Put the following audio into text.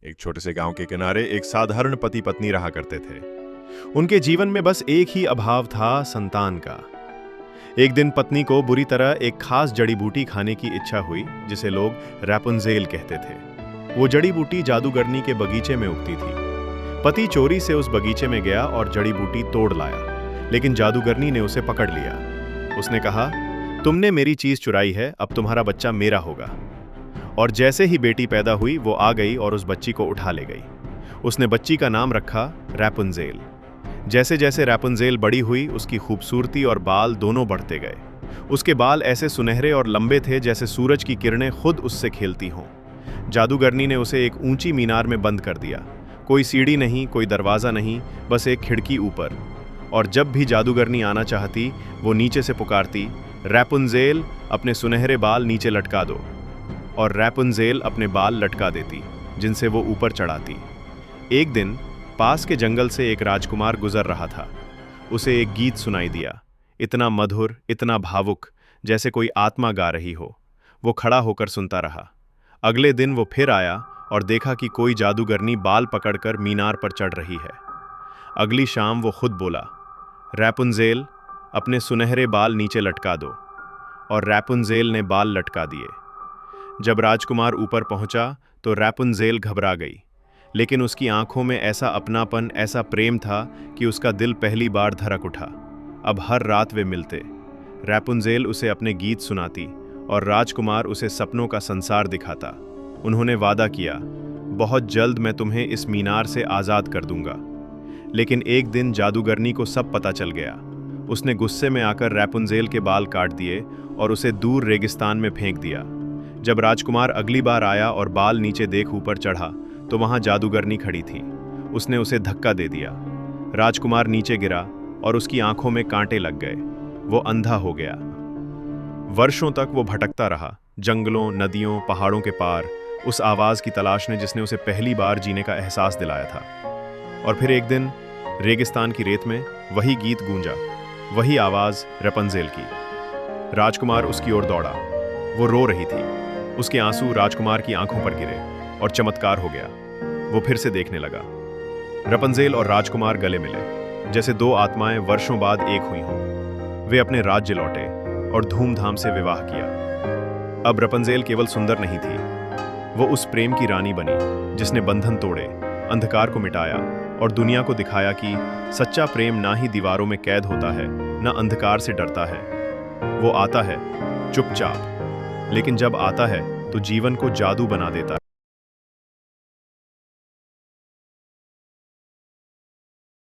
एक छोटे से गांव के किनारे एक साधारण पति पत्नी रहा करते थे। उनके जीवन में बस एक ही अभाव था, संतान का। एक दिन पत्नी को बुरी तरह एक खास जड़ी बूटी खाने की इच्छा हुई, जिसे लोग रैपुंजेल कहते थे। वो जड़ी बूटी जादूगरनी के बगीचे में उगती थी। पति चोरी से उस बगीचे में गया और जड़ी बूटी तोड़ लाया, लेकिन जादूगरनी ने उसे पकड़ लिया। उसने कहा, तुमने मेरी चीज चुराई है, अब तुम्हारा बच्चा मेरा होगा। और जैसे ही बेटी पैदा हुई, वो आ गई और उस बच्ची को उठा ले गई। उसने बच्ची का नाम रखा रैपुंजेल। जैसे जैसे रैपुंजेल बड़ी हुई, उसकी खूबसूरती और बाल दोनों बढ़ते गए। उसके बाल ऐसे सुनहरे और लंबे थे जैसे सूरज की किरणें खुद उससे खेलती हों। जादूगरनी ने उसे एक ऊंची मीनार में बंद कर दिया। कोई सीढ़ी नहीं, कोई दरवाज़ा नहीं, बस एक खिड़की ऊपर। और जब भी जादूगरनी आना चाहती, वो नीचे से पुकारती, रैपुंजेल, अपने सुनहरे बाल नीचे लटका दो। और रैपुंजेल अपने बाल लटका देती, जिनसे वो ऊपर चढ़ाती। एक दिन पास के जंगल से एक राजकुमार गुजर रहा था। उसे एक गीत सुनाई दिया, इतना मधुर, इतना भावुक, जैसे कोई आत्मा गा रही हो। वो खड़ा होकर सुनता रहा। अगले दिन वो फिर आया और देखा कि कोई जादूगरनी बाल पकड़कर मीनार पर चढ़ रही है। अगली शाम वो खुद बोला, रैपुंजेल, अपने सुनहरे बाल नीचे लटका दो। और रैपुंजेल ने बाल लटका दिए। जब राजकुमार ऊपर पहुंचा तो रैपुंजेल घबरा गई, लेकिन उसकी आंखों में ऐसा अपनापन, ऐसा प्रेम था कि उसका दिल पहली बार धड़क उठा। अब हर रात वे मिलते। रैपुंजेल उसे अपने गीत सुनाती और राजकुमार उसे सपनों का संसार दिखाता। उन्होंने वादा किया, बहुत जल्द मैं तुम्हें इस मीनार से आज़ाद कर दूंगा। लेकिन एक दिन जादूगरनी को सब पता चल गया। उसने गुस्से में आकर रैपुंजेल के बाल काट दिए और उसे दूर रेगिस्तान में फेंक दिया। जब राजकुमार अगली बार आया और बाल नीचे देख ऊपर चढ़ा, तो वहां जादूगरनी खड़ी थी। उसने उसे धक्का दे दिया। राजकुमार नीचे गिरा और उसकी आंखों में कांटे लग गए। वो अंधा हो गया। वर्षों तक वो भटकता रहा, जंगलों, नदियों, पहाड़ों के पार, उस आवाज की तलाश में जिसने उसे पहली बार जीने का एहसास दिलाया था। और फिर एक दिन रेगिस्तान की रेत में वही गीत गूंजा, वही आवाज रैपुंजेल की। राजकुमार उसकी ओर दौड़ा। वो रो रही थी। उसके आंसू राजकुमार की आंखों पर गिरे और चमत्कार हो गया। वो फिर से देखने लगा। रैपुंजेल और राजकुमार गले मिले, जैसे दो आत्माएं वर्षों बाद एक हुई हों। वे अपने राज्य लौटे और धूमधाम से विवाह किया। अब रैपुंजेल केवल सुंदर नहीं थी, वो उस प्रेम की रानी बनी जिसने बंधन तोड़े, अंधकार को मिटाया और दुनिया को दिखाया कि सच्चा प्रेम ना ही दीवारों में कैद होता है, ना अंधकार से डरता है। वो आता है चुपचाप, लेकिन जब आता है तो जीवन को जादू बना देता है।